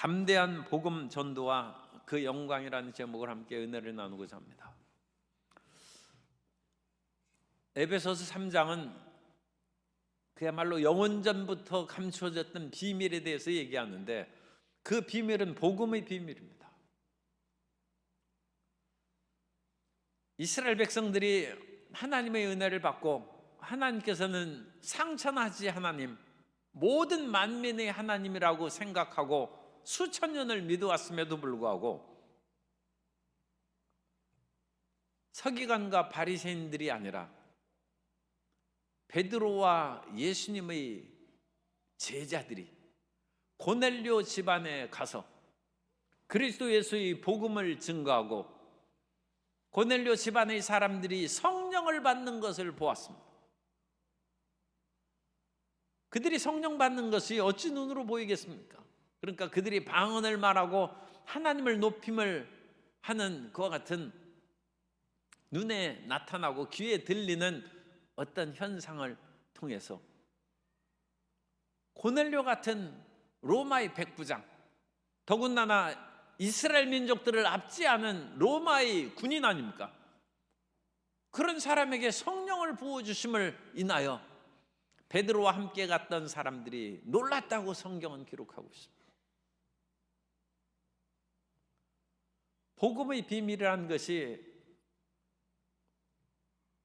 담대한 복음 전도와 그 영광이라는 제목을 함께 은혜를 나누고자 합니다. 에베소서 3장은 그야말로 영원전부터 감춰졌던 비밀에 대해서 얘기하는데, 그 비밀은 복음의 비밀입니다. 이스라엘 백성들이 하나님의 은혜를 받고, 하나님께서는 상천하지 하나님, 모든 만민의 하나님이라고 생각하고 수천 년을 믿어왔음에도 불구하고 서기관과 바리새인들이 아니라 베드로와 예수님의 제자들이 고넬료 집안에 가서 그리스도 예수의 복음을 증거하고, 고넬료 집안의 사람들이 성령을 받는 것을 보았습니다. 그들이 성령 받는 것이 어찌 눈으로 보이겠습니까? 그러니까 그들이 방언을 말하고 하나님을 높임을 하는 그와 같은 눈에 나타나고 귀에 들리는 어떤 현상을 통해서 고넬료 같은 로마의 백부장, 더군다나 이스라엘 민족들을 압지 않은 로마의 군인 아닙니까? 그런 사람에게 성령을 부어주심을 인하여 베드로와 함께 갔던 사람들이 놀랐다고 성경은 기록하고 있습니다. 복음의 비밀이라는 것이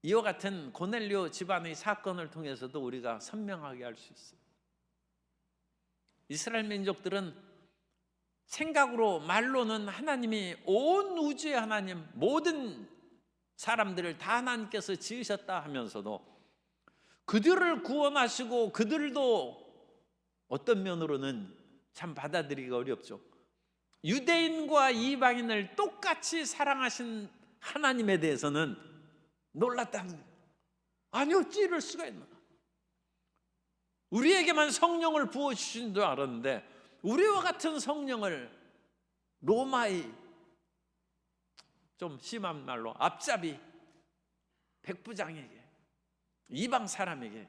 이와 같은 고넬료 집안의 사건을 통해서도 우리가 선명하게 알 수 있어요. 이스라엘 민족들은 생각으로, 말로는 하나님이 온 우주의 하나님, 모든 사람들을 다 하나님께서 지으셨다 하면서도 그들을 구원하시고 그들도 어떤 면으로는 참 받아들이기가 어렵죠. 유대인과 이방인을 똑같이 사랑하신 하나님에 대해서는 놀랐다는 거예요. 아니, 어찌 이럴 수가 있나? 우리에게만 성령을 부어주신 줄 알았는데 우리와 같은 성령을 로마의, 좀 심한 말로 앞잡이 백부장에게, 이방 사람에게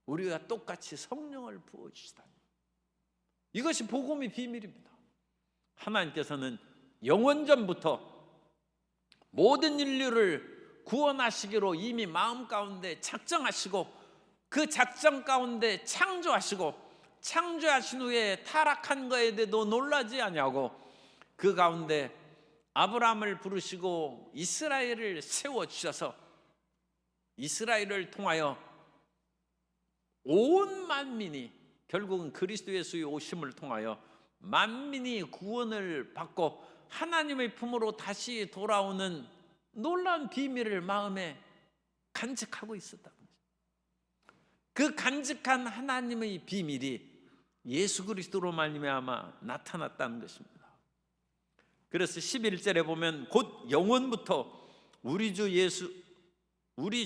우리가 똑같이 성령을 부어주시다니, 이것이 복음의 비밀입니다. 하나님께서는 영원전부터 모든 인류를 구원하시기로 이미 마음 가운데 작정하시고, 그 작정 가운데 창조하신 후에 타락한 것에 대해도 놀라지 아니하고 그 가운데 아브라함을 부르시고 이스라엘을 세워주셔서 이스라엘을 통하여 온 만민이, 결국은 그리스도 예수의 오심을 통하여 만민이 구원을 받고 하나님의 품으로 다시 돌아오는 놀라운 비밀을 마음에 간직하고 있었다는 거죠. 그 간직한 하나님의 비밀이 예수 그리스도로 말미암아 나타났다는 것입니다. 그래서 11절에 보면 곧 영원부터 우리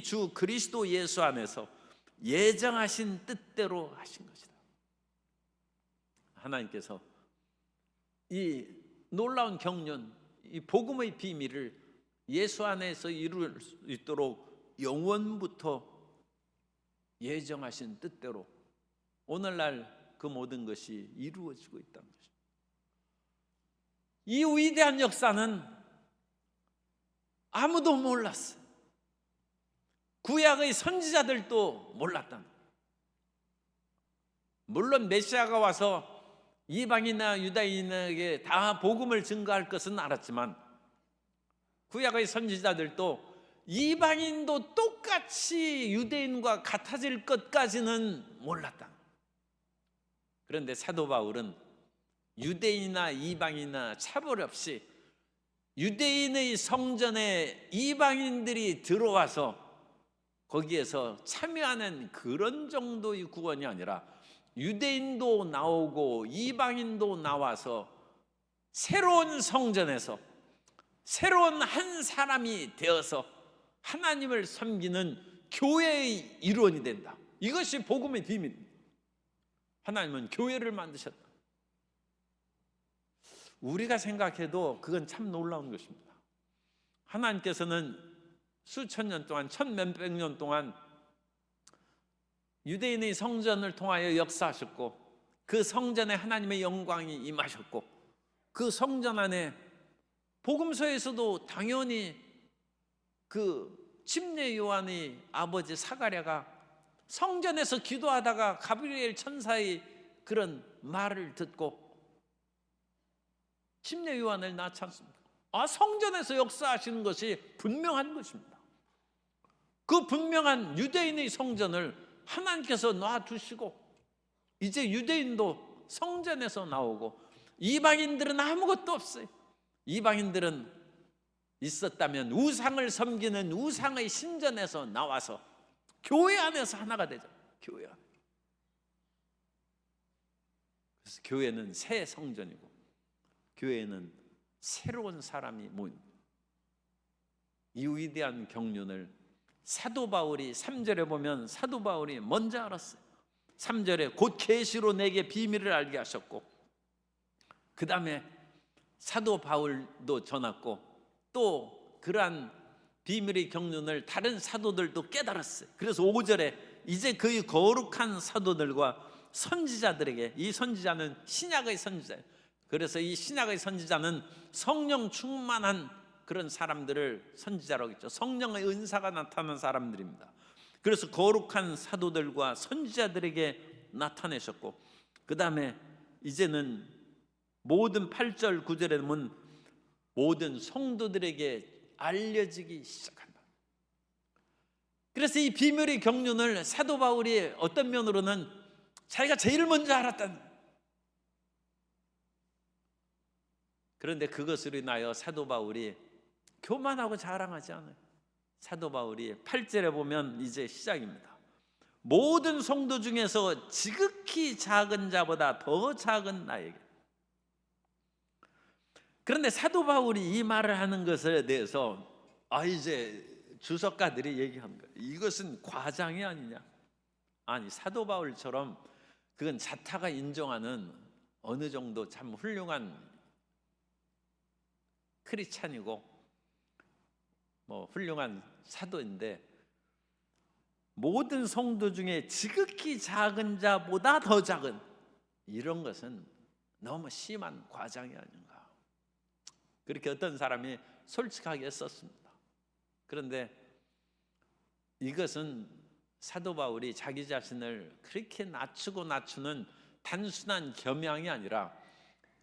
주 그리스도 예수 안에서 예정하신 뜻대로 하신 것이다. 하나님께서 이 놀라운 경륜, 이 복음의 비밀을 예수 안에서 이룰 수 있도록 영원부터 예정하신 뜻대로 오늘날 그 모든 것이 이루어지고 있다는 것입니다. 이 위대한 역사는 아무도 몰랐어요. 구약의 선지자들도 몰랐다는 거예요. 물론 메시아가 와서 이방인이나 유다인에게 다 복음을 증거할 것은 알았지만 구약의 선지자들도 이방인도 똑같이 유대인과 같아질 것까지는 몰랐다. 그런데 사도 바울은 유대인이나 이방인이나 차별 없이 유대인의 성전에 이방인들이 들어와서 거기에서 참여하는 그런 정도의 구원이 아니라 유대인도 나오고 이방인도 나와서 새로운 성전에서 새로운 한 사람이 되어서 하나님을 섬기는 교회의 일원이 된다. 이것이 복음의 비밀입니다. 하나님은 교회를 만드셨다. 우리가 생각해도 그건 참 놀라운 것입니다. 하나님께서는 수천 년 동안, 천 몇백 년 동안 유대인의 성전을 통하여 역사하셨고 그 성전에 하나님의 영광이 임하셨고, 그 성전 안에 복음서에서도 당연히 그 침례 요한의 아버지 사가랴가 성전에서 기도하다가 가브리엘 천사의 그런 말을 듣고 침례 요한을 낳지 않습니까? 성전에서 역사하시는 것이 분명한 것입니다. 그 분명한 유대인의 성전을 하나님께서 놔두시고 이제 유대인도 성전에서 나오고, 이방인들은 아무것도 없어요. 이방인들은 있었다면 우상을 섬기는 우상의 신전에서 나와서 교회 안에서 하나가 되죠. 교회 안에. 그래서 교회는 새 성전이고, 교회는 새로운 사람이 모입니다. 이 위대한 경륜을 사도 바울이 3절에 보면 사도 바울이 먼저 알았어요. 3절에 곧 계시로 내게 비밀을 알게 하셨고, 그 다음에 사도 바울도 전했고, 또 그러한 비밀의 경륜을 다른 사도들도 깨달았어요. 그래서 5절에 이제 그의 거룩한 사도들과 선지자들에게, 이 선지자는 신약의 선지자예요. 그래서 이 신약의 선지자는 성령 충만한 그런 사람들을 선지자라고 했죠. 성령의 은사가 나타난 사람들입니다. 그래서 거룩한 사도들과 선지자들에게 나타내셨고, 그 다음에 이제는 모든 8절 9절에 보면 모든 성도들에게 알려지기 시작한다. 그래서 이 비밀의 경륜을 사도 바울이 어떤 면으로는 자기가 제일 먼저 알았다는, 그런데 그것으로 인하여 사도 바울이 교만하고 자랑하지 않아요. 사도 바울이 8절에 보면 이제 시작입니다. 모든 성도 중에서 지극히 작은 자보다 더 작은 나에게. 그런데 사도 바울이 이 말을 하는 것에 대해서 이제 주석가들이 얘기하는 거예요. 이것은 과장이 아니냐. 아니, 사도 바울처럼 그건 자타가 인정하는 어느 정도 참 훌륭한 크리스찬이고 훌륭한 사도인데, 모든 성도 중에 지극히 작은 자보다 더 작은, 이런 것은 너무 심한 과장이 아닌가, 그렇게 어떤 사람이 솔직하게 썼습니다. 그런데 이것은 사도 바울이 자기 자신을 그렇게 낮추는 단순한 겸양이 아니라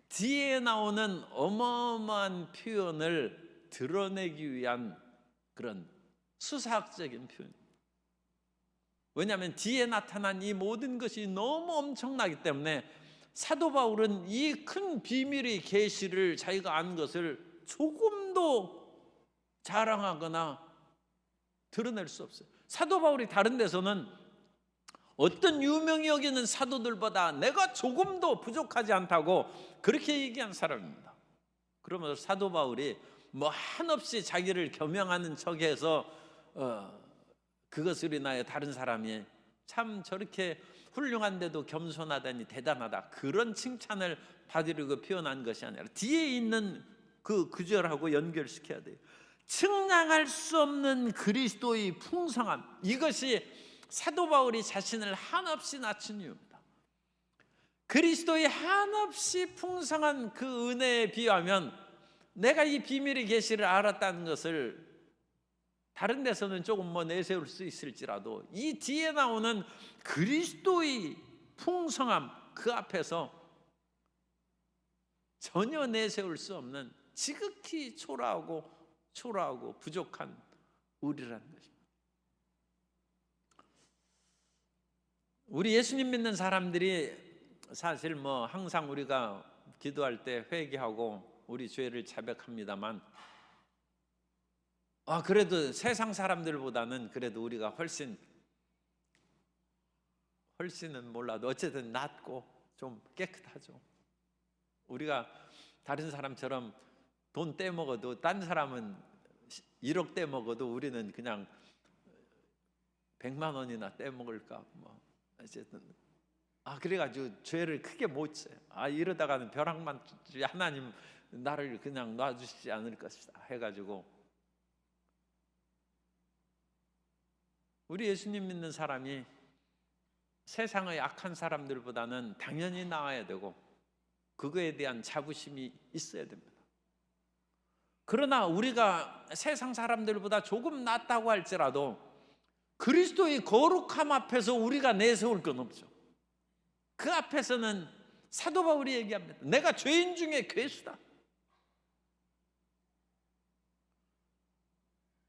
뒤에 나오는 어마어마한 표현을 드러내기 위한 그런 수사학적인 표현입니다. 왜냐하면 뒤에 나타난 이 모든 것이 너무 엄청나기 때문에 사도 바울은 이 큰 비밀의 계시를 자기가 안 것을 조금도 자랑하거나 드러낼 수 없어요. 사도 바울이 다른 데서는 어떤 유명히 여기는 사도들보다 내가 조금도 부족하지 않다고 그렇게 얘기한 사람입니다. 그러면서 사도 바울이 한없이 자기를 겸양하는 척해서 그것으로 인하여 다른 사람이 참 저렇게 훌륭한데도 겸손하다니 대단하다, 그런 칭찬을 받으려고 표현한 것이 아니라 뒤에 있는 그 구절하고 연결시켜야 돼요. 측량할 수 없는 그리스도의 풍성함, 이것이 사도 바울이 자신을 한없이 낮춘 이유입니다. 그리스도의 한없이 풍성한 그 은혜에 비하면 내가 이 비밀의 계시를 알았다는 것을 다른 데서는 조금 내세울 수 있을지라도 이 뒤에 나오는 그리스도의 풍성함, 그 앞에서 전혀 내세울 수 없는 지극히 초라하고 부족한 우리라는 것입니다. 우리 예수님 믿는 사람들이 사실 항상 우리가 기도할 때 회개하고 우리 죄를 자백합니다만, 그래도 세상 사람들보다는 그래도 우리가 훨씬은 몰라도 어쨌든 낫고 좀 깨끗하죠. 우리가 다른 사람처럼 돈 떼먹어도, 딴 사람은 1억 떼먹어도 우리는 그냥 100만 원이나 떼먹을까 어쨌든 그래가지고 죄를 크게 못 져요. 이러다가는 벼락만 하나님 나를 그냥 놔주시지 않을 것이다 해가지고, 우리 예수님 믿는 사람이 세상의 악한 사람들보다는 당연히 나아야 되고 그거에 대한 자부심이 있어야 됩니다. 그러나 우리가 세상 사람들보다 조금 낫다고 할지라도 그리스도의 거룩함 앞에서 우리가 내세울 건 없죠. 그 앞에서는 사도 바울이 얘기합니다. 내가 죄인 중에 괴수다.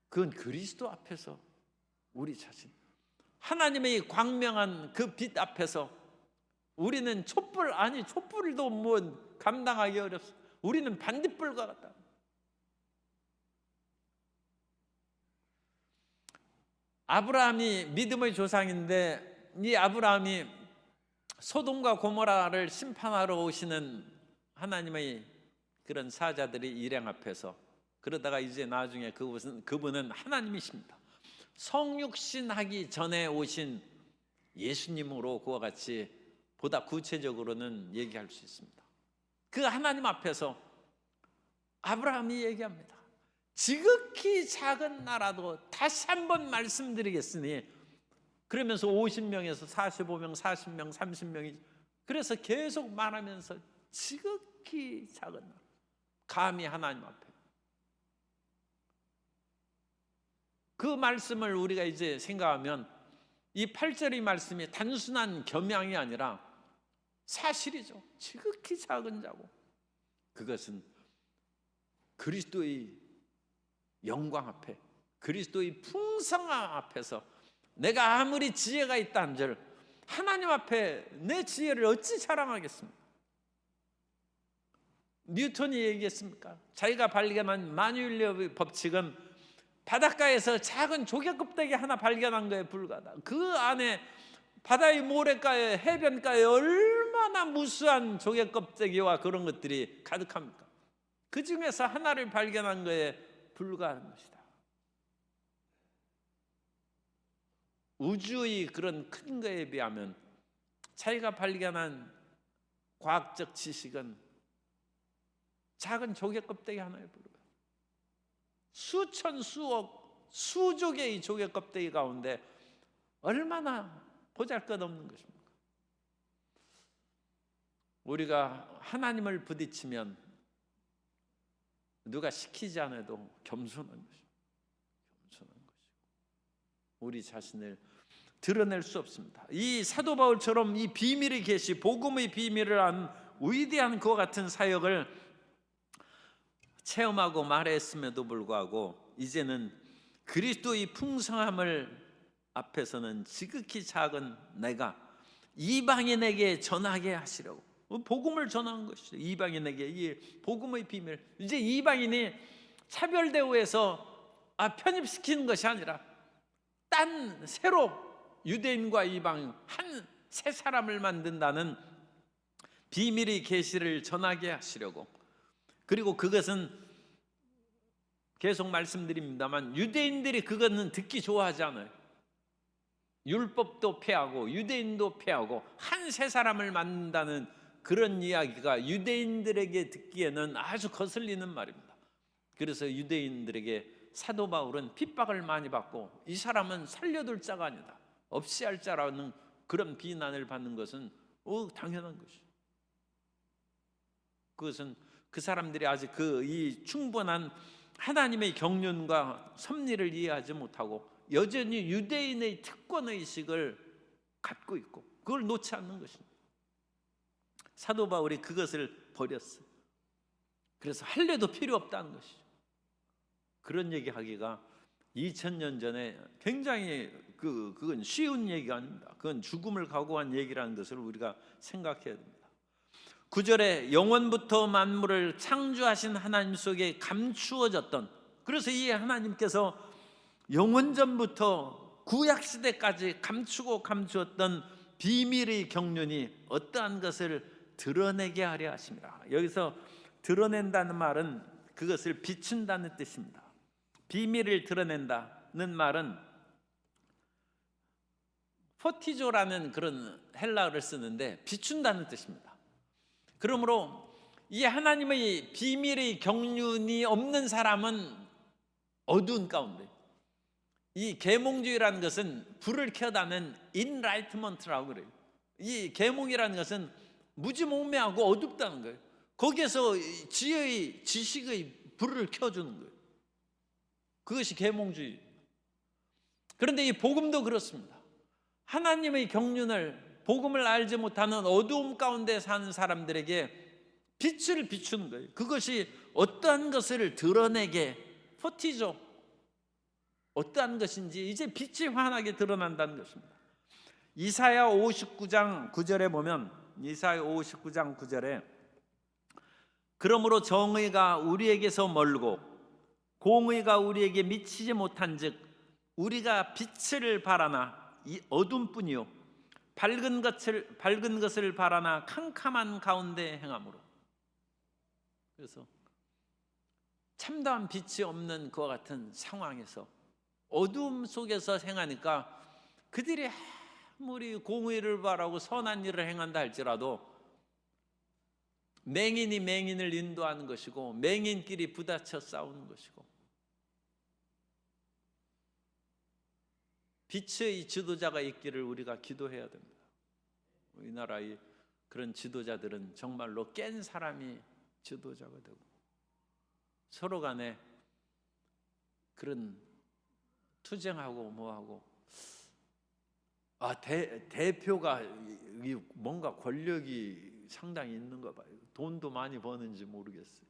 그건 그리스도 앞에서 우리 자신, 하나님의 광명한 그 빛 앞에서 우리는 촛불도 뭐 감당하기 어렵습니다. 우리는 반딧불과 같다. 아브라함이 믿음의 조상인데 이 아브라함이 소돔과 고모라를 심판하러 오시는 하나님의 그런 사자들이 일행 앞에서, 그러다가 이제 나중에 그분은 하나님이십니다. 성육신하기 전에 오신 예수님으로 그와 같이 보다 구체적으로는 얘기할 수 있습니다. 그 하나님 앞에서 아브라함이 얘기합니다. 지극히 작은 나라도, 다시 한번 말씀드리겠으니, 그러면서 50명에서 45명, 40명, 30명이, 그래서 계속 말하면서 지극히 작은 나라, 감히 하나님 앞에. 그 말씀을 우리가 이제 생각하면 이 8절의 말씀이 단순한 겸양이 아니라 사실이죠. 지극히 작은 자고, 그것은 그리스도의 영광 앞에, 그리스도의 풍성함 앞에서 내가 아무리 지혜가 있다 한들 하나님 앞에 내 지혜를 어찌 자랑하겠습니까? 뉴턴이 얘기했습니까? 자기가 발견한 마뉴일리의 법칙은 바닷가에서 작은 조개 껍데기 하나 발견한 거에 불과하다. 그 안에 바다의 모래가에, 해변가에 얼마나 무수한 조개 껍데기와 그런 것들이 가득합니까? 그 중에서 하나를 발견한 거에 불과한 것이다. 우주의 그런 큰 거에 비하면 자기가 발견한 과학적 지식은 작은 조개 껍데기 하나에 불과해요. 수천, 수억, 수조 개의 조개 껍데기 가운데 얼마나 보잘것없는 것입니까? 우리가 하나님을 부딪히면 누가 시키지 않아도 겸손한 것입니다. 겸손한 것이고 우리 자신을 드러낼 수 없습니다. 이 사도 바울처럼 이 비밀의 계시, 복음의 비밀을 한 위대한 그와 같은 사역을 체험하고 말했음에도 불구하고 이제는 그리스도의 풍성함을 앞에서는 지극히 작은 내가 이방인에게 전하게 하시려고 복음을 전하는 것이죠. 이방인에게 이 복음의 비밀. 이제 이방인이 차별 대우해서 편입시키는 것이 아니라 딴 새로 유대인과 이방인 한 세 사람을 만든다는 비밀의 계시를 전하게 하시려고. 그리고 그것은 계속 말씀드립니다만 유대인들이 그것은 듣기 좋아하지 않아요. 율법도 폐하고 유대인도 폐하고 한 세 사람을 만든다는 그런 이야기가 유대인들에게 듣기에는 아주 거슬리는 말입니다. 그래서 유대인들에게 사도 바울은 핍박을 많이 받고 이 사람은 살려둘 자가 아니다, 없이 할 자라는 그런 비난을 받는 것은 당연한 것이죠. 그것은 그 사람들이 아직 이 충분한 하나님의 경륜과 섭리를 이해하지 못하고 여전히 유대인의 특권의식을 갖고 있고 그걸 놓지 않는 것입니다. 사도 바울이 그것을 버렸어요. 그래서 할례도 필요 없다는 것이죠. 그런 얘기하기가 2000년 전에 굉장히 그건 쉬운 얘기가 아닙니다. 그건 죽음을 각오한 얘기라는 것을 우리가 생각해야 됩니다. 9절에 영원부터 만물을 창조하신 하나님 속에 감추어졌던, 그래서 이 하나님께서 영원전부터 구약시대까지 감추었던 비밀의 경륜이 어떠한 것을 드러내게 하려 하십니다. 여기서 드러낸다는 말은 그것을 비춘다는 뜻입니다. 비밀을 드러낸다는 말은 포티조라는 그런 헬라어를 쓰는데 비춘다는 뜻입니다. 그러므로 이 하나님의 비밀의 경륜이 없는 사람은 어두운 가운데, 이 계몽주의라는 것은 불을 켜다는 인라이트먼트라고 그래요. 이 계몽이라는 것은 무지몽매하고 어둡다는 거예요. 거기에서 지혜의 지식의 불을 켜주는 거예요. 그것이 계몽주의. 그런데 이 복음도 그렇습니다. 하나님의 경륜을, 복음을 알지 못하는 어두움 가운데 사는 사람들에게 빛을 비추는 거예요. 그것이 어떠한 것을 드러내게 포티죠. 어떠한 것인지 이제 빛이 환하게 드러난다는 것입니다. 이사야 59장 9절에 보면, 이사야 59장 9절에 그러므로 정의가 우리에게서 멀고 공의가 우리에게 미치지 못한즉 우리가 빛을 바라나 이 어둠뿐이요 밝은 것을 바라나 캄캄한 가운데 행함으로. 그래서 참다운 빛이 없는 그와 같은 상황에서 어둠 속에서 행하니까 그들이 아무리 공의를 바라고 선한 일을 행한다 할지라도 맹인이 맹인을 인도하는 것이고 맹인끼리 부딪혀 싸우는 것이고, 빛의 지도자가 있기를 우리가 기도해야 됩니다. 우리나라의 그런 지도자들은 정말로 깬 사람이 지도자가 되고 서로 간에 그런 투쟁하고 뭐하고, 대표가 뭔가 권력이 상당히 있는가 봐요. 돈도 많이 버는지 모르겠어요.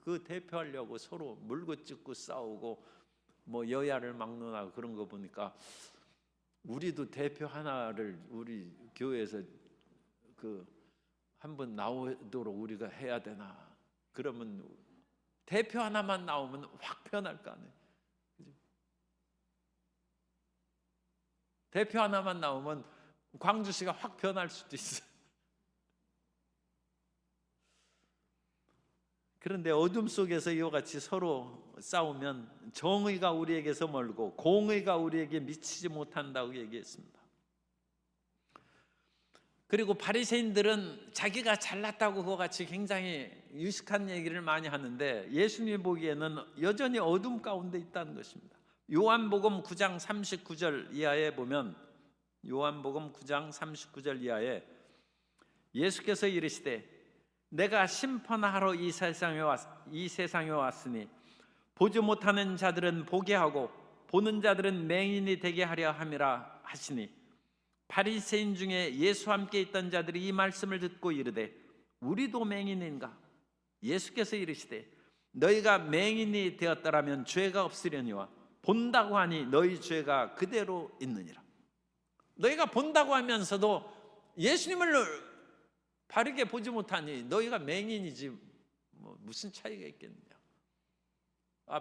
그 대표하려고 서로 물고 찢고 싸우고 뭐 여야를 막론하고 그런 거 보니까 우리도 대표 하나를 우리 교회에서 그 한번 나오도록 우리가 해야 되나. 그러면 대표 하나만 나오면 확 변할 거 아니에요. 그죠? 대표 하나만 나오면 광주시가 확 변할 수도 있어요. 그런데 어둠 속에서 이와 같이 서로 싸우면 정의가 우리에게서 멀고 공의가 우리에게 미치지 못한다고 얘기했습니다. 그리고 바리새인들은 자기가 잘났다고 그와 같이 굉장히 유식한 얘기를 많이 하는데 예수님이 보기에는 여전히 어둠 가운데 있다는 것입니다. 요한복음 9장 39절 이하에 보면, 요한복음 9장 39절 이하에 예수께서 이르시되 내가 심판하러 이 세상에 왔으니 보지 못하는 자들은 보게 하고 보는 자들은 맹인이 되게 하려 함이라 하시니, 바리새인 중에 예수와 함께 있던 자들이 이 말씀을 듣고 이르되 우리도 맹인인가? 예수께서 이르시되 너희가 맹인이 되었더라면 죄가 없으려니와 본다고 하니 너희 죄가 그대로 있느니라. 너희가 본다고 하면서도 예수님을 바르게 보지 못하니 너희가 맹인이지 뭐 무슨 차이가 있겠느냐.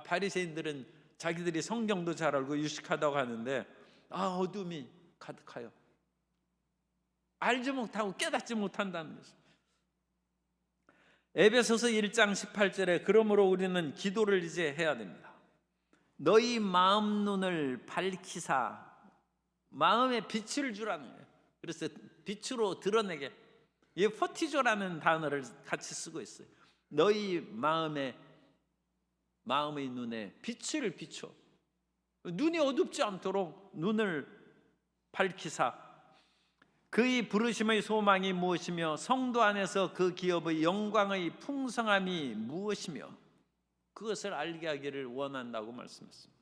바리새인들은 자기들이 성경도 잘 알고 유식하다고 하는데 어둠이 가득하여 알지 못하고 깨닫지 못한다는 것입니다. 에베소서 1장 18절에 그러므로 우리는 기도를 이제 해야 됩니다. 너희 마음 눈을 밝히사, 마음에 빛을 주라는 거예요. 그래서 빛으로 드러내게, 이 포티조라는 단어를 같이 쓰고 있어요. 너희 마음의 눈에 빛을 비춰, 눈이 어둡지 않도록 눈을 밝히사, 그의 부르심의 소망이 무엇이며 성도 안에서 그 기업의 영광의 풍성함이 무엇이며 그것을 알게 하기를 원한다고 말씀했습니다.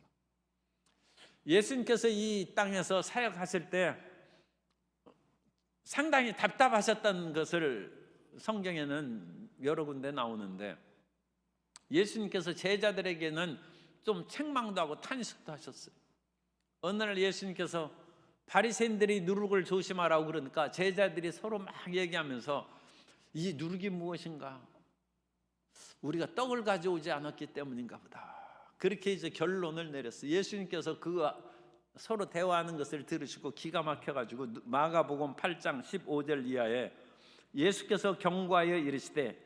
예수님께서 이 땅에서 사역하실 때 상당히 답답하셨던 것을 성경에는 여러 군데 나오는데, 예수님께서 제자들에게는 좀 책망도 하고 탄식도 하셨어요. 어느 날 예수님께서 바리새인들이 누룩을 조심하라고 그러니까 제자들이 서로 막 얘기하면서 이 누룩이 무엇인가? 우리가 떡을 가져오지 않았기 때문인가 보다. 그렇게 이제 결론을 내렸어요. 예수님께서 그 서로 대화하는 것을 들으시고 기가 막혀가지고 마가복음 8장 15절 이하에 예수께서 경고하여 이르시되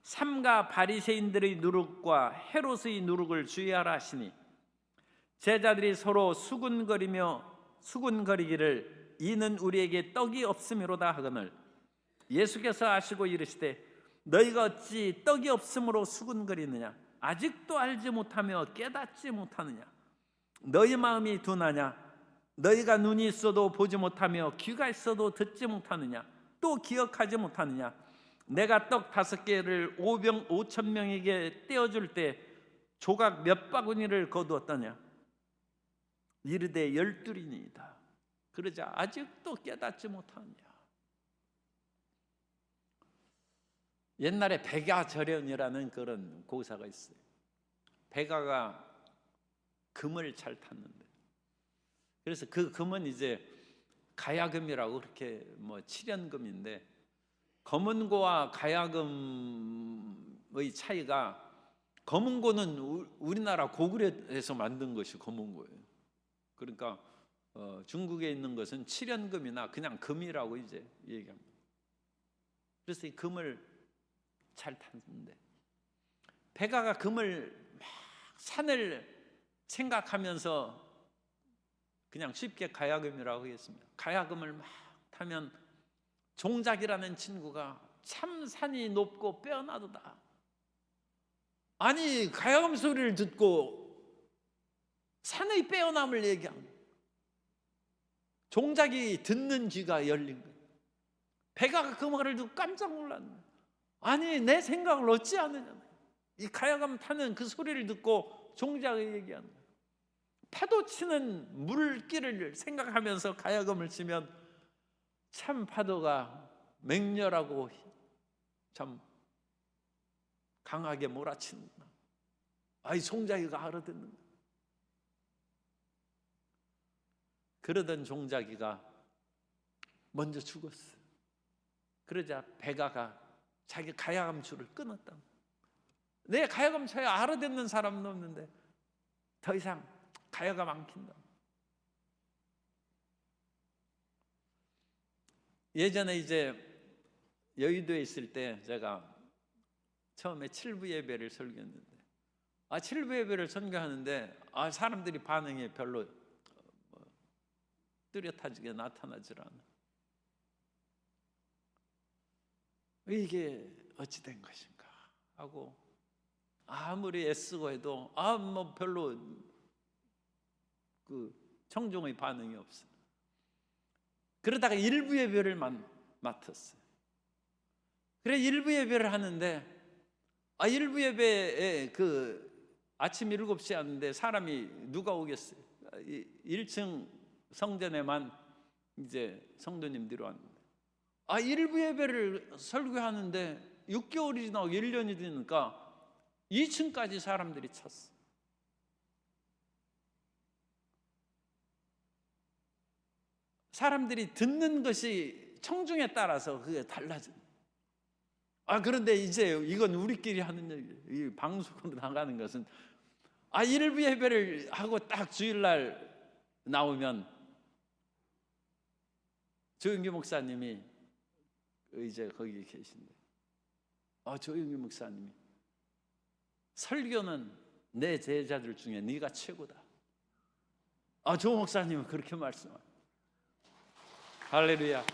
삼가 바리새인들의 누룩과 헤롯의 누룩을 주의하라 하시니, 제자들이 서로 수군거리기를 이는 우리에게 떡이 없음이로다 하거늘 예수께서 아시고 이르시되 너희가 어찌 떡이 없음으로 수군거리느냐? 아직도 알지 못하며 깨닫지 못하느냐? 너희 마음이 둔하냐? 너희가 눈이 있어도 보지 못하며 귀가 있어도 듣지 못하느냐? 또 기억하지 못하느냐? 내가 떡 5개를 5,000명에게 떼어줄 때 조각 몇 바구니를 거두었더냐? 이르되 12이니이다. 그러자 아직도 깨닫지 못하느냐? 옛날에 백야절연이라는 그런 고사가 있어요. 백야가 금을 잘 탔는데, 그래서 그 금은 이제 가야금이라고 그렇게 뭐 7연금인데, 검은고와 가야금의 차이가, 검은고는 우리나라 고구려에서 만든 것이 검은고예요. 그러니까 중국에 있는 것은 7연금이나 그냥 금이라고 이제 얘기합니다. 그래서 이 금을 잘 탔는데, 백야가 금을 막 산을 생각하면서 그냥 쉽게 가야금이라고 하겠습니다. 가야금을 막 타면 종작이라는 친구가 참 산이 높고 빼어나도다. 아니, 가야금 소리를 듣고 산의 빼어남을 얘기합니다. 종작이 듣는 귀가 열린 거예요. 백야가 그 말을 듣고 깜짝 놀랐네. 아니, 내 생각을 어찌하느냐. 이 가야금 타는 그 소리를 듣고 종작이 얘기하는 거예요. 파도 치는 물길을 생각하면서 가야금을 치면 참 파도가 맹렬하고 참 강하게 몰아치는구나. 아이, 종작이가 알아듣는다. 그러던 종작이가 먼저 죽었어. 그러자 백야가 자기 가야금 줄을 끊었다. 내 가야금 쳐야 알아듣는 사람은 없는데 더 이상 가야금 안 킨다. 예전에 이제 여의도에 있을 때 제가 처음에 7부 예배를 설교했는데, 7부 예배를 설교하는데 사람들이 반응이 별로 뚜렷하게 나타나질 않아. 이게 어찌 된 것인가 하고 아무리 애쓰고 해도 뭐 별로 그 청중의 반응이 없어. 그러다가 일부 예배를 맡았어요. 그래, 일부 예배를 하는데 일부 예배에 그 아침 7시에 하는데 사람이 누가 오겠어요? 1층 성전에만 이제 성도님들이 왔는데, 일부 예배를 설교하는데 6개월이 지나고 1년이 되니까 2층까지 사람들이 찼어. 사람들이 듣는 것이 청중에 따라서 그게 달라져. 그런데 이제 이건 우리끼리 하는 얘기예요. 이 방송으로 나가는 것은 일부 예배를 하고 딱 주일날 나오면 조영기 목사님이 이제 거기 계신데, 조영기 목사님이 설교는 내 제자들 중에 네가 최고다. 조 목사님은 그렇게 말씀합니다. 할렐루야.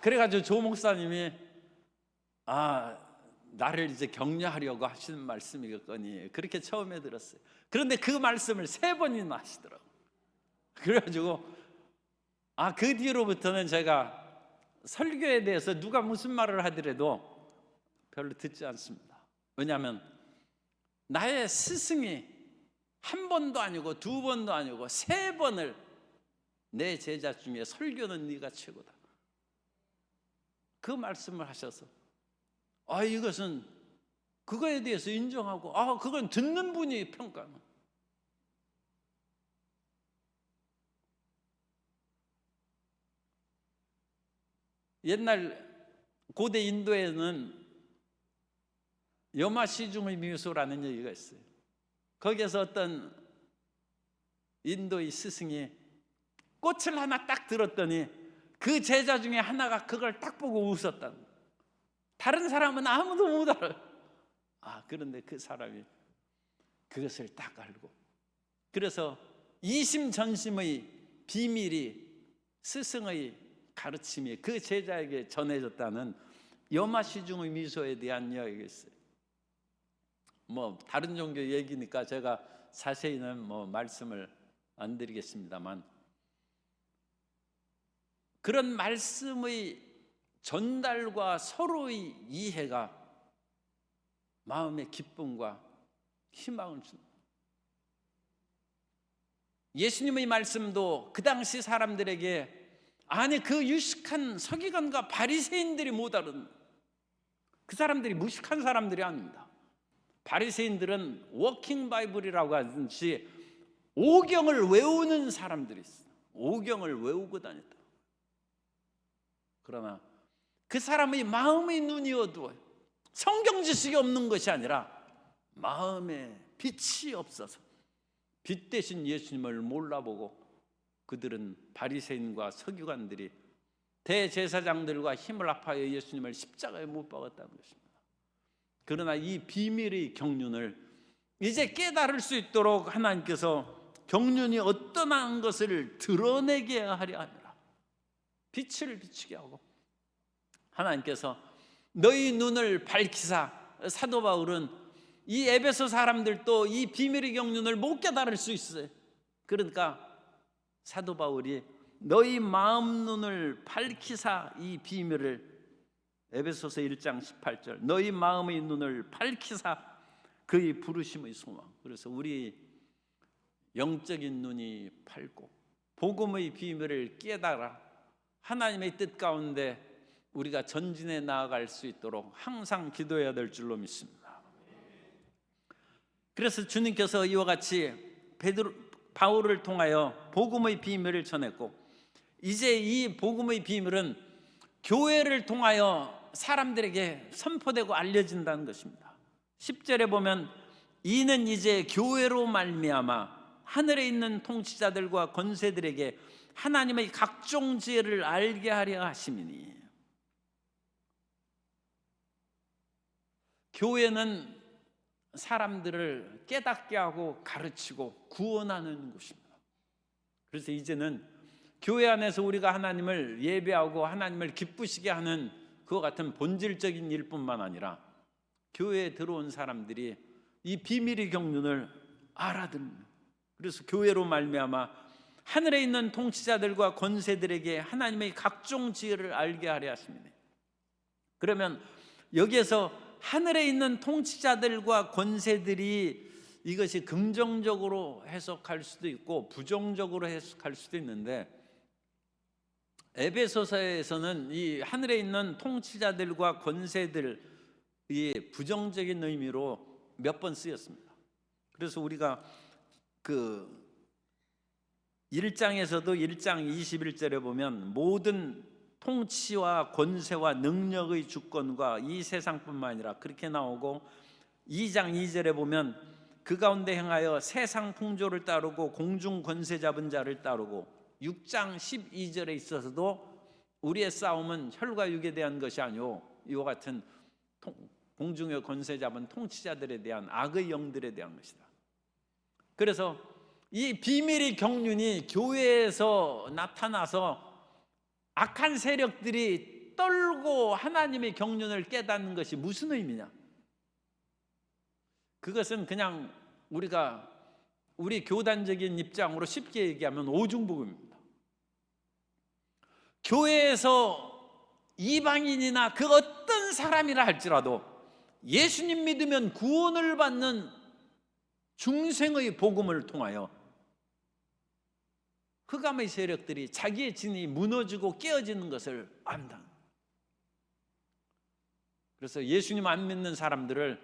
그래가지고 조 목사님이 나를 이제 격려하려고 하시는 말씀이겠거니 그렇게 처음에 들었어요. 그런데 그 말씀을 3번이나 하시더라고요. 그래가지고 그 뒤로부터는 제가 설교에 대해서 누가 무슨 말을 하더라도 별로 듣지 않습니다. 왜냐하면 나의 스승이 1번도 아니고 2번도 아니고 3번을 내 제자 중에 설교는 네가 최고다, 그 말씀을 하셔서 이것은 그거에 대해서 인정하고 그건 듣는 분이 평가하는. 옛날 고대 인도에는 여마시중의 미소라는 얘기가 있어요. 거기에서 어떤 인도의 스승이 꽃을 하나 딱 들었더니 그 제자 중에 하나가 그걸 딱 보고 웃었다. 다른 사람은 아무도 못 알아요. 그런데 그 사람이 그것을 딱 알고, 그래서 이심전심의 비밀이, 스승의 가르침이 그 제자에게 전해졌다는 여마시중의 미소에 대한 이야기가 있어요. 뭐 다른 종교 얘기니까 제가 자세히는 뭐 말씀을 안 드리겠습니다만, 그런 말씀의 전달과 서로의 이해가 마음의 기쁨과 희망을 줍니다. 예수님의 말씀도 그 당시 사람들에게, 아니 그 유식한 서기관과 바리새인들이 못 알은, 그 사람들이 무식한 사람들이 아닙니다. 바리새인들은 워킹 바이블이라고 하듯이 오경을 외우는 사람들이 있어요. 오경을 외우고 다녔다. 그러나 그 사람의 마음의 눈이 어두워요. 성경 지식이 없는 것이 아니라 마음에 빛이 없어서 빛 대신 예수님을 몰라보고, 그들은 바리새인과 서기관들이 대제사장들과 힘을 합하여 예수님을 십자가에 못 박았다는 것입니다. 그러나 이 비밀의 경륜을 이제 깨달을 수 있도록 하나님께서 경륜이 어떠한 것을 드러내게 하려 함이라. 빛을 비추게 하고, 하나님께서 너희 눈을 밝히사, 사도 바울은 이 에베소 사람들도 이 비밀의 경륜을 못 깨달을 수 있어요. 그러니까 사도 바울이 너희 마음 눈을 밝히사 이 비밀을, 에베소서 1장 18절, 너희 마음의 눈을 밝히사 그의 부르심의 소망. 그래서 우리 영적인 눈이 밝고 복음의 비밀을 깨달아 하나님의 뜻 가운데 우리가 전진해 나아갈 수 있도록 항상 기도해야 될 줄로 믿습니다. 그래서 주님께서 이와 같이 바울을 통하여 복음의 비밀을 전했고, 이제 이 복음의 비밀은 교회를 통하여 사람들에게 선포되고 알려진다는 것입니다. 10절에 보면 이는 이제 교회로 말미암아 하늘에 있는 통치자들과 권세들에게 하나님의 각종 지혜를 알게 하려 하심이니. 교회는 사람들을 깨닫게 하고 가르치고 구원하는 곳입니다. 그래서 이제는 교회 안에서 우리가 하나님을 예배하고 하나님을 기쁘시게 하는 그와 같은 본질적인 일뿐만 아니라 교회에 들어온 사람들이 이 비밀의 경륜을 알아듣는, 그래서 교회로 말미암아 하늘에 있는 통치자들과 권세들에게 하나님의 각종 지혜를 알게 하려 하십니다. 그러면 여기에서 하늘에 있는 통치자들과 권세들이, 이것이 긍정적으로 해석할 수도 있고 부정적으로 해석할 수도 있는데, 에베소서에서는 이 하늘에 있는 통치자들과 권세들이 부정적인 의미로 몇 번 쓰였습니다. 그래서 우리가 그 1장에서도 1장 21절에 보면 모든 통치와 권세와 능력의 주권과 이 세상뿐만 아니라 그렇게 나오고, 2장 2절에 보면 그 가운데 행하여 세상 풍조를 따르고 공중 권세 잡은 자를 따르고, 6장 12절에 있어서도 우리의 싸움은 혈과 육에 대한 것이 아니오, 이와 같은 공중의 권세 잡은 통치자들에 대한 악의 영들에 대한 것이다. 그래서 이 비밀의 경륜이 교회에서 나타나서 악한 세력들이 떨고 하나님의 경륜을 깨닫는 것이 무슨 의미냐? 그것은 그냥 우리가 우리 교단적인 입장으로 쉽게 얘기하면 오중복음입니다. 교회에서 이방인이나 그 어떤 사람이라 할지라도 예수님 믿으면 구원을 받는 중생의 복음을 통하여 흑암의 세력들이 자기의 진이 무너지고 깨어지는 것을 안다. 그래서 예수님 안 믿는 사람들을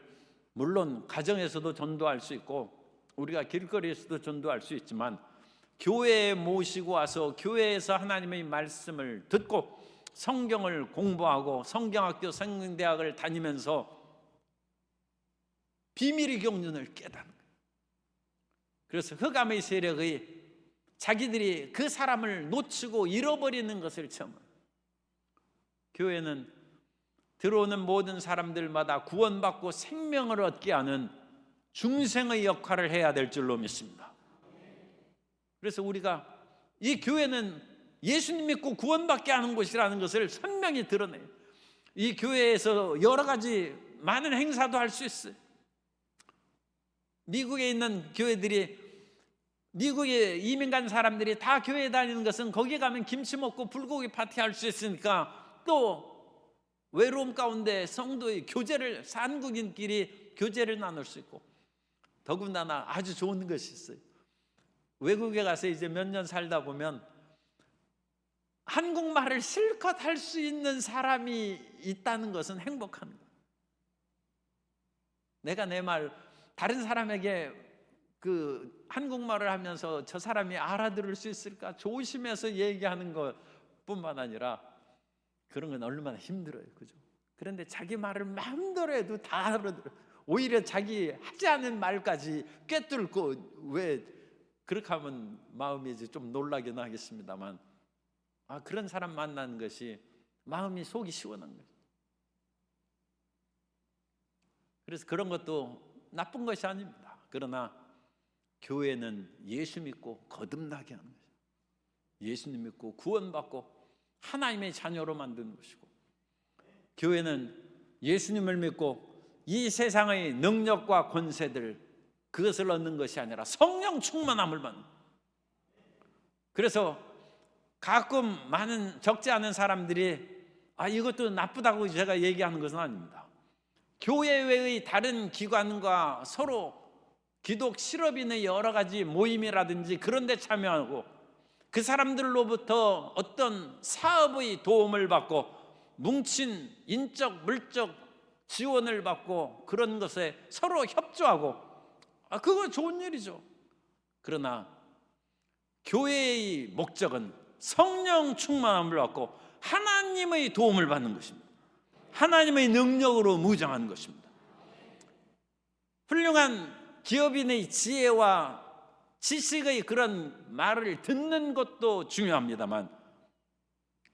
물론 가정에서도 전도할 수 있고 우리가 길거리에서도 전도할 수 있지만, 교회에 모시고 와서 교회에서 하나님의 말씀을 듣고 성경을 공부하고 성경학교 성경대학을 다니면서 비밀의 경륜을 깨닫는 거예요. 그래서 흑암의 세력의 자기들이 그 사람을 놓치고 잃어버리는 것을 체험합니다. 교회는 들어오는 모든 사람들마다 구원받고 생명을 얻게 하는 중생의 역할을 해야 될 줄로 믿습니다. 그래서 우리가 이 교회는 예수님 믿고 구원받게 하는 곳이라는 것을 선명히 드러내요. 이 교회에서 여러 가지 많은 행사도 할 수 있어요. 미국에 있는 교회들이, 미국에 이민 간 사람들이 다 교회 다니는 것은 거기 가면 김치 먹고 불고기 파티할 수 있으니까, 또 외로움 가운데 성도의 교제를, 한국인끼리 교제를 나눌 수 있고, 더군다나 아주 좋은 것이 있어요. 외국에 가서 이제 몇 년 살다 보면 한국말을 실컷 할 수 있는 사람이 있다는 것은 행복한 거예요. 내가 내 말 다른 사람에게 그 한국말을 하면서 저 사람이 알아들을 수 있을까 조심해서 얘기하는 것뿐만 아니라 그런 건 얼마나 힘들어요, 그죠? 그런데 자기 말을 마음대로 해도 다 알아들어요. 오히려 자기 하지 않은 말까지 꿰뚫고, 왜 그렇게 하면 마음이 이제 좀 놀라긴 하겠습니다만, 그런 사람 만나는 것이 마음이 속이 시원한 거예요. 그래서 그런 것도 나쁜 것이 아닙니다. 그러나 교회는 예수 믿고 거듭나게 하는 것이죠. 예수님 믿고 구원받고 하나님의 자녀로 만드는 것이고, 교회는 예수님을 믿고 이 세상의 능력과 권세들, 그것을 얻는 것이 아니라 성령 충만함을 받는. 그래서 가끔 많은, 적지 않은 사람들이 이것도 나쁘다고 제가 얘기하는 것은 아닙니다. 교회 외의 다른 기관과 서로 기독 실업인의 여러 가지 모임이라든지 그런 데 참여하고, 그 사람들로부터 어떤 사업의 도움을 받고 뭉친 인적 물적 지원을 받고 그런 것에 서로 협조하고, 그거 좋은 일이죠. 그러나 교회의 목적은 성령 충만함을 받고 하나님의 도움을 받는 것입니다. 하나님의 능력으로 무장하는 것입니다. 훌륭한 기업인의 지혜와 지식의 그런 말을 듣는 것도 중요합니다만,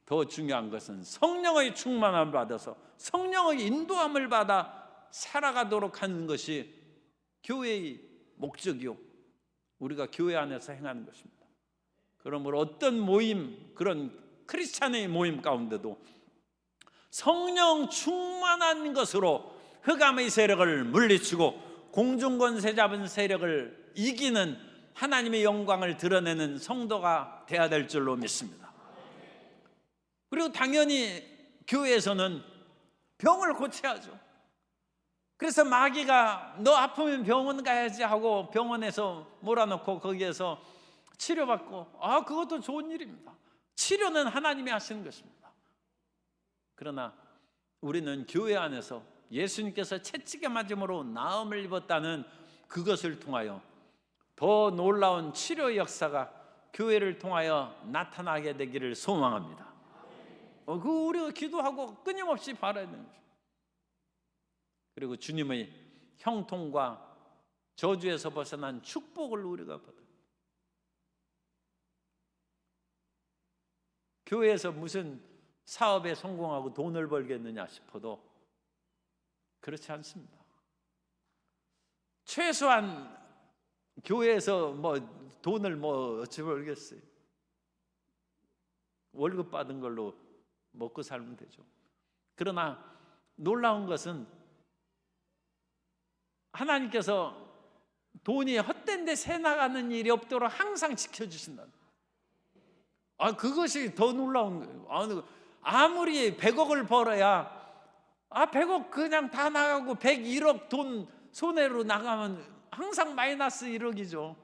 더 중요한 것은 성령의 충만함을 받아서 성령의 인도함을 받아 살아가도록 하는 것이 교회의 목적이요, 우리가 교회 안에서 행하는 것입니다. 그러므로 어떤 모임, 그런 크리스찬의 모임 가운데도 성령 충만한 것으로 흑암의 세력을 물리치고 공중권세 잡은 세력을 이기는 하나님의 영광을 드러내는 성도가 되어야 될 줄로 믿습니다. 그리고 당연히 교회에서는 병을 고쳐야죠. 그래서 마귀가 너 아프면 병원 가야지 하고 병원에서 몰아넣고 거기에서 치료받고, 그것도 좋은 일입니다. 치료는 하나님이 하시는 것입니다. 그러나 우리는 교회 안에서 예수님께서 채찍에 맞음으로 나음을 입었다는 그것을 통하여 더 놀라운 치료 역사가 교회를 통하여 나타나게 되기를 소망합니다. 우리가 기도하고 끊임없이 바라야 되는 거죠. 그리고 주님의 형통과 저주에서 벗어난 축복을 우리가 받아요. 교회에서 무슨 사업에 성공하고 돈을 벌겠느냐 싶어도 그렇지 않습니다. 최소한 교회에서 돈을 어찌 벌겠어요. 월급 받은 걸로 먹고 살면 되죠. 그러나 놀라운 것은 하나님께서 돈이 헛된 데 새 나가는 일이 없도록 항상 지켜주신다. 그것이 더 놀라운 거예요. 아무리 100억을 벌어야 100억 그냥 다 나가고 101억 돈 손해로 나가면 항상 마이너스 1억이죠.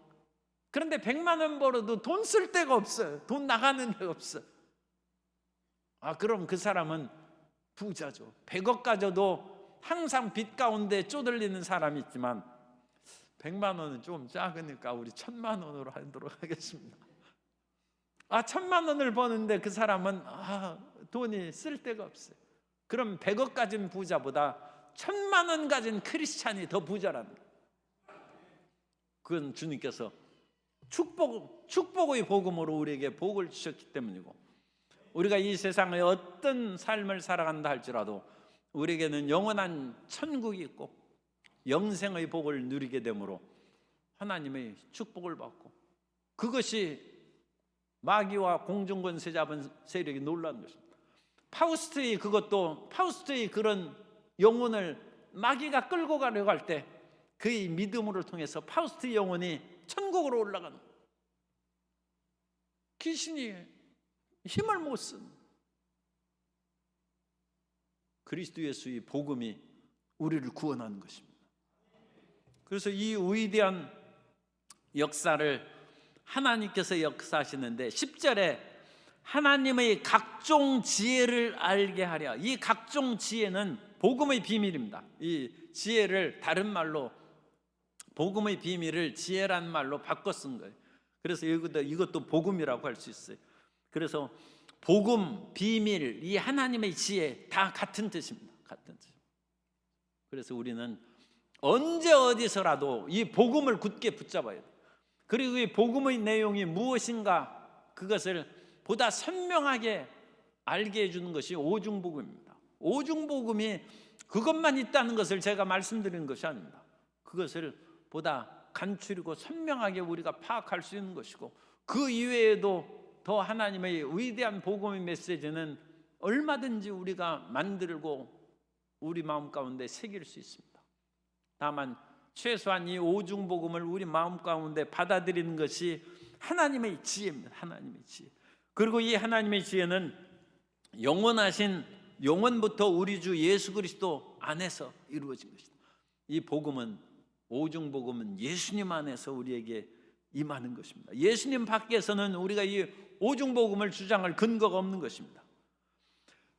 그런데 100만 원 벌어도 돈 쓸 데가 없어요. 돈 나가는 데가 없어요. 그럼 그 사람은 부자죠. 100억 가져도 항상 빚 가운데 쪼들리는 사람이 있지만 100만 원은 좀 작으니까 우리 1000만 원으로 하도록 하겠습니다. 1000만 원을 버는데 그 사람은 돈이 쓸 데가 없어요. 그럼 100억 가진 부자보다 1000만 원 가진 크리스찬이 더 부자라는 거예요. 그건 주님께서 축복의 복음으로 우리에게 복을 주셨기 때문이고, 우리가 이 세상에 어떤 삶을 살아간다 할지라도 우리에게는 영원한 천국이 있고 영생의 복을 누리게 되므로 하나님의 축복을 받고, 그것이 마귀와 공중권세 잡은 세력이 놀라운 것입니다. 파우스트의 그런 영혼을 마귀가 끌고 가려고 할 때 그의 믿음으로 통해서 파우스트 영혼이 천국으로 올라가는 거예요. 귀신이 힘을 못 쓴 그리스도 예수의 복음이 우리를 구원하는 것입니다. 그래서 이 위대한 역사를 하나님께서 역사하시는데 10절에 하나님의 각종 지혜를 알게 하려, 이 각종 지혜는 복음의 비밀입니다. 이 지혜를 다른 말로 복음의 비밀을 지혜란 말로 바꿔 쓴 거예요. 그래서 이것도 복음이라고 할 수 있어요. 그래서 복음, 비밀, 이 하나님의 지혜 다 같은 뜻입니다. 같은 뜻. 그래서 우리는 언제 어디서라도 이 복음을 굳게 붙잡아야 돼요. 그리고 이 복음의 내용이 무엇인가 그것을 보다 선명하게 알게 해주는 것이 오중복음입니다. 오중복음이 그것만 있다는 것을 제가 말씀드리는 것이 아닙니다. 그것을 보다 간추리고 선명하게 우리가 파악할 수 있는 것이고, 그 이외에도 더 하나님의 위대한 복음의 메시지는 얼마든지 우리가 만들고 우리 마음 가운데 새길 수 있습니다. 다만 최소한 이 오중복음을 우리 마음 가운데 받아들이는 것이 하나님의 지혜입니다. 하나님의 지혜. 그리고 이 하나님의 지혜는 영원부터 우리 주 예수 그리스도 안에서 이루어진 것이다. 이 복음은, 오중복음은 예수님 안에서 우리에게 임하는 것입니다. 예수님 밖에서는 우리가 이 오중복음을 주장할 근거가 없는 것입니다.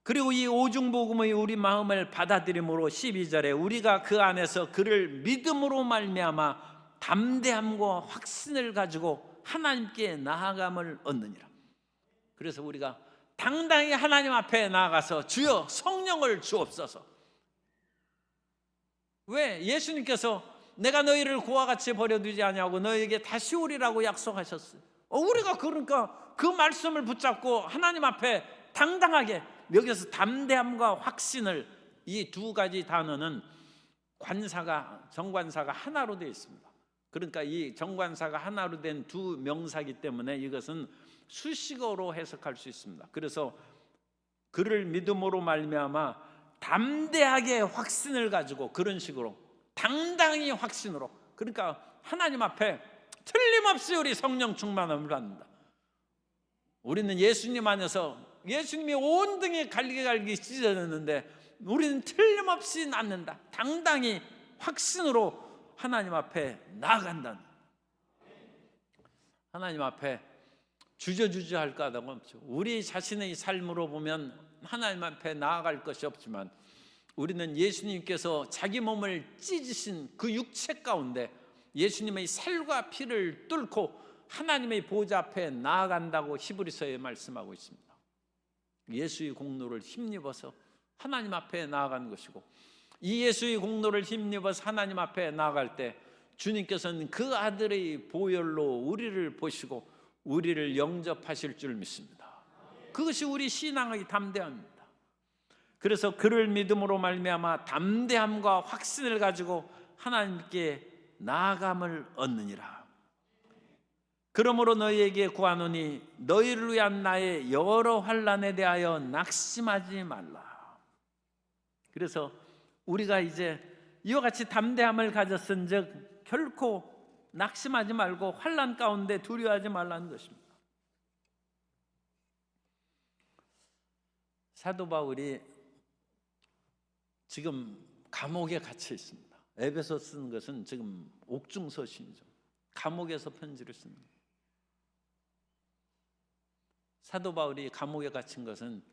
그리고 이 오중복음의 우리 마음을 받아들임으로 12절에 우리가 그 안에서 그를 믿음으로 말미암아 담대함과 확신을 가지고 하나님께 나아감을 얻느니라. 그래서 우리가 당당히 하나님 앞에 나아가서 주여 성령을 주옵소서. 왜? 예수님께서 내가 너희를 고와 같이 버려두지 아니하고 너희에게 다시 오리라고 약속하셨어요. 우리가 그러니까 그 말씀을 붙잡고 하나님 앞에 당당하게, 여기서 담대함과 확신을, 이 두 가지 단어는 정관사가 하나로 되어 있습니다. 그러니까 이 정관사가 하나로 된 두 명사이기 때문에 이것은 수식어로 해석할 수 있습니다. 그래서 그를 믿음으로 말미암아 담대하게 확신을 가지고, 그런 식으로 당당히 확신으로, 그러니까 하나님 앞에 틀림없이 우리 성령 충만함을 받는다. 우리는 예수님 안에서, 예수님이 온 등에 갈기갈기 찢어졌는데 우리는 틀림없이 낫는다. 당당히 확신으로 하나님 앞에 나아간다. 하나님 앞에 주저할 것 없죠. 우리 자신의 삶으로 보면 하나님 앞에 나아갈 것이 없지만, 우리는 예수님께서 자기 몸을 찢으신 그 육체 가운데 예수님의 살과 피를 뚫고 하나님의 보좌 앞에 나아간다고 히브리서에 말씀하고 있습니다. 예수의 공로를 힘입어서 하나님 앞에 나아가는 것이고, 이 예수의 공로를 힘입어서 하나님 앞에 나아갈 때 주님께서는 그 아들의 보혈로 우리를 보시고 우리를 영접하실 줄 믿습니다. 그것이 우리 신앙의 담대함입니다. 그래서 그를 믿음으로 말미암아 담대함과 확신을 가지고 하나님께 나아감을 얻느니라. 그러므로 너희에게 구하노니 너희를 위한 나의 여러 환난에 대하여 낙심하지 말라. 그래서 우리가 이제 이와 같이 담대함을 가졌은즉 결코 낙심하지 말고 환난 가운데 두려워하지 말라는 것입니다. 사도 바울이 지금 감옥에 갇혀 있습니다. 에베소 쓰는 것은 지금 옥중서신이죠. 감옥에서 편지를 쓰는 거예요. 사도 바울이 감옥에 갇힌 것은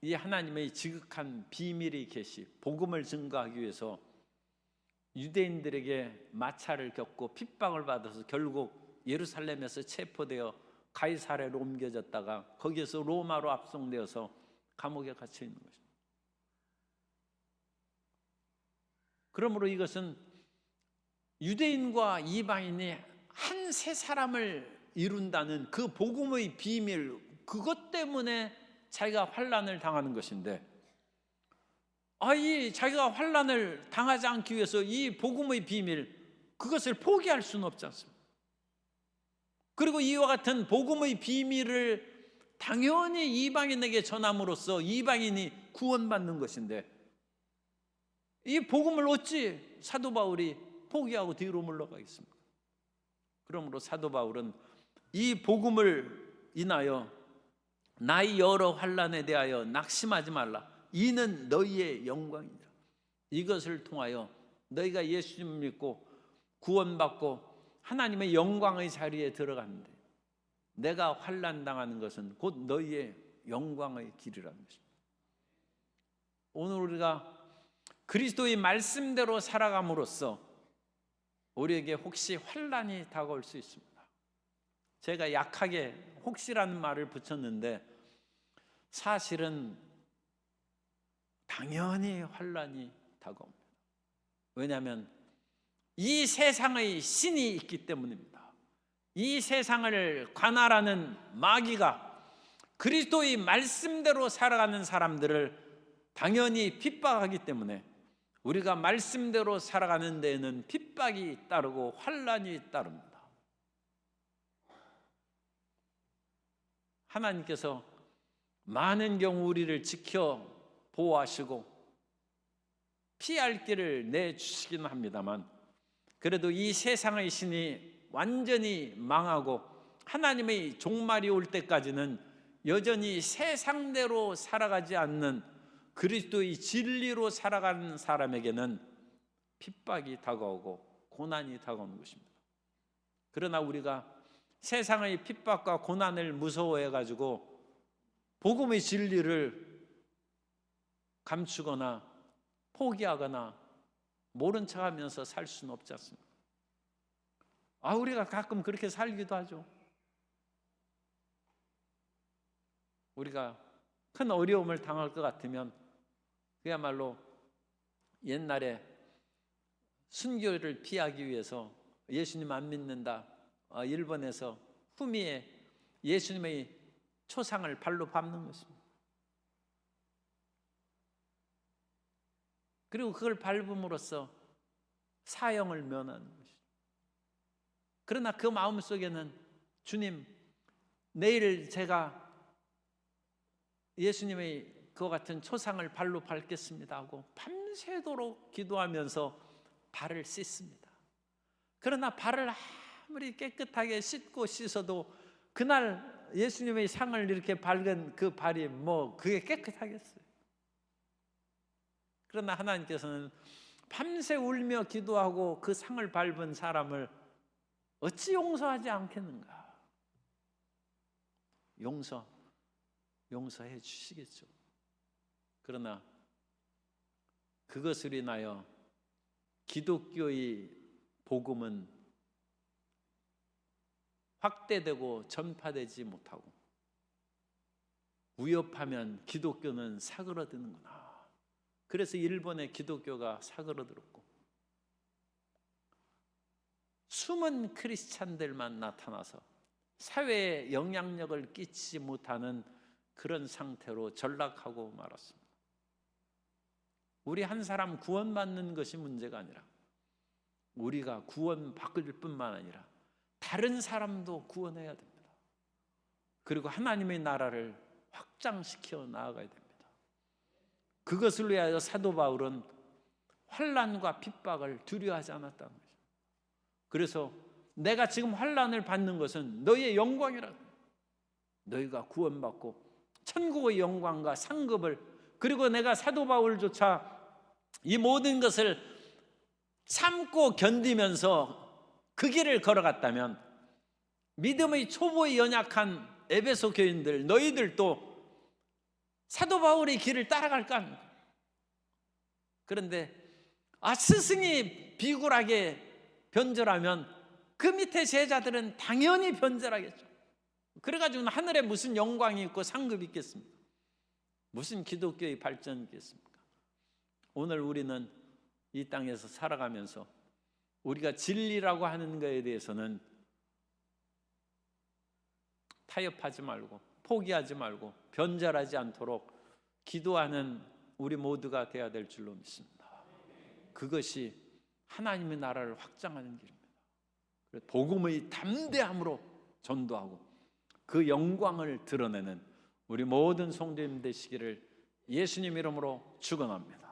이 하나님의 지극한 비밀의 계시, 복음을 증거하기 위해서 유대인들에게 마찰을 겪고 핍박을 받아서 결국 예루살렘에서 체포되어 가이사랴로 옮겨졌다가 거기에서 로마로 압송되어서 감옥에 갇혀 있는 것입니다. 그러므로 이것은 유대인과 이방인이 한 세 사람을 이룬다는 그 복음의 비밀, 그것 때문에 자기가 환난을 당하는 것인데, 이 자기가 환난을 당하지 않기 위해서 이 복음의 비밀, 그것을 포기할 수는 없지 않습니까? 그리고 이와 같은 복음의 비밀을 당연히 이방인에게 전함으로써 이방인이 구원받는 것인데, 이 복음을 어찌 사도 바울이 포기하고 뒤로 물러가겠습니까? 그러므로 사도 바울은 이 복음을 인하여 나의 여러 환난에 대하여 낙심하지 말라. 이는 너희의 영광이니라. 이것을 통하여 너희가 예수님 믿고 구원받고 하나님의 영광의 자리에 들어가는데, 내가 환난 당하는 것은 곧 너희의 영광의 길이라는 것입니다. 오늘 우리가 그리스도의 말씀대로 살아감으로써 우리에게 혹시 환난이 다가올 수 있습니다. 제가 약하게 혹시라는 말을 붙였는데 사실은 당연히 환난이 다가옵니다. 왜냐하면 이 세상의 신이 있기 때문입니다. 이 세상을 관할하는 마귀가 그리스도의 말씀대로 살아가는 사람들을 당연히 핍박하기 때문에 우리가 말씀대로 살아가는 데에는 핍박이 따르고 환난이 따릅니다. 하나님께서 많은 경우 우리를 지켜 보호하시고 피할 길을 내주시긴 합니다만, 그래도 이 세상의 신이 완전히 망하고 하나님의 종말이 올 때까지는 여전히 세상대로 살아가지 않는 그리스도의 진리로 살아가는 사람에게는 핍박이 다가오고 고난이 다가오는 것입니다. 그러나 우리가 세상의 핍박과 고난을 무서워해가지고 복음의 진리를 감추거나 포기하거나 모른 척하면서 살 수는 없지 않습니까? 우리가 가끔 그렇게 살기도 하죠. 우리가 큰 어려움을 당할 것 같으면 그야말로 옛날에 순교를 피하기 위해서 예수님 안 믿는다, 일본에서 후미에 예수님의 초상을 발로 밟는 것입니다. 그리고 그걸 밟음으로써 사형을 면하는 것이죠. 그러나 그 마음속에는 주님, 내일 제가 예수님의 그와 같은 초상을 발로 밟겠습니다 하고 밤새도록 기도하면서 발을 씻습니다. 그러나 발을 아무리 깨끗하게 씻고 씻어도 그날 예수님의 상을 이렇게 밟은 그 발이 그게 깨끗하겠어요? 그러나 하나님께서는 밤새 울며 기도하고 그 상을 밟은 사람을 어찌 용서하지 않겠는가? 용서해 주시겠죠. 그러나 그것을 인하여 기독교의 복음은 확대되고 전파되지 못하고 위협하면 기독교는 사그러드는구나. 그래서 일본의 기독교가 사그러들었고 숨은 크리스찬들만 나타나서 사회에 영향력을 끼치지 못하는 그런 상태로 전락하고 말았습니다. 우리 한 사람 구원받는 것이 문제가 아니라 우리가 구원받을 뿐만 아니라 다른 사람도 구원해야 됩니다. 그리고 하나님의 나라를 확장시켜 나아가야 됩니다. 그것을 위하여 사도 바울은 환난과 핍박을 두려워하지 않았다는 거죠. 그래서 내가 지금 환난을 받는 것은 너희의 영광이라고, 너희가 구원받고 천국의 영광과 상급을, 그리고 내가 사도 바울조차 이 모든 것을 참고 견디면서 그 길을 걸어갔다면 믿음의 초보에 연약한 에베소 교인들, 너희들도 사도 바울의 길을 따라갈까 합니까? 그런데 스승이 비굴하게 변절하면 그 밑에 제자들은 당연히 변절하겠죠. 그래가지고는 하늘에 무슨 영광이 있고 상급이 있겠습니까? 무슨 기독교의 발전이 있겠습니까? 오늘 우리는 이 땅에서 살아가면서 우리가 진리라고 하는 것에 대해서는 타협하지 말고 포기하지 말고 변절하지 않도록 기도하는 우리 모두가 되어야 될 줄로 믿습니다. 그것이 하나님의 나라를 확장하는 길입니다. 복음의 담대함으로 전도하고 그 영광을 드러내는 우리 모든 성도님 되시기를 예수님 이름으로 축원합니다.